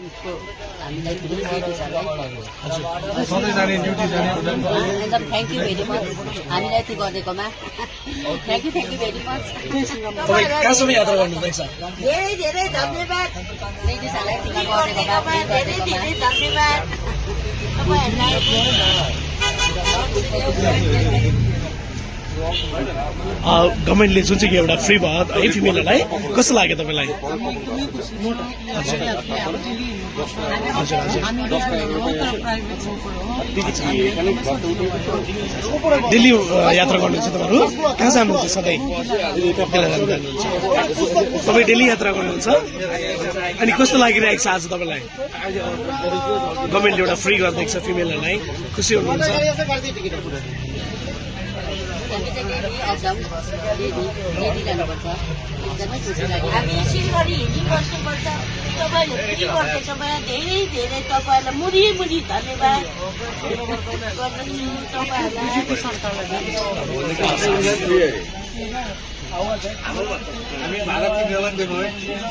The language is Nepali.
हामीलाई एकदम थ्याङ्क यू भेरी मच हामीलाई यति गरिदिएकोमा थ्याङ्क यू भेरी मच कहाँसम्म यात्रा गर्नुहुँदैछ धेरै धेरै धन्यवाद लेडिजहरूलाई टिका गरिदिएकोमा धेरै धेरै धन्यवाद गभर्मेन्टले जुन चाहिँ एउटा फ्री भयो है फिमेलहरूलाई कस्तो लाग्यो तपाईँलाई हजुर हजुर दिल्ली यात्रा गर्नुहुन्छ तपाईँहरू कहाँ जानुहुन्छ सधैँ तपाईँ डेली यात्रा गर्नुहुन्छ अनि कस्तो लागिरहेको छ आज तपाईँलाई गभर्मेन्टले एउटा फ्री गरिदिएको छ फिमेलहरूलाई खुसी हुनुहुन्छ हामी सिलगढी हिँडी बस्नुपर्छ तपाईँहरूले फ्री गर्दैछ मलाई धेरै धेरै तपाईँहरूलाई मुरी मुरी धन्यवाद हामी भारत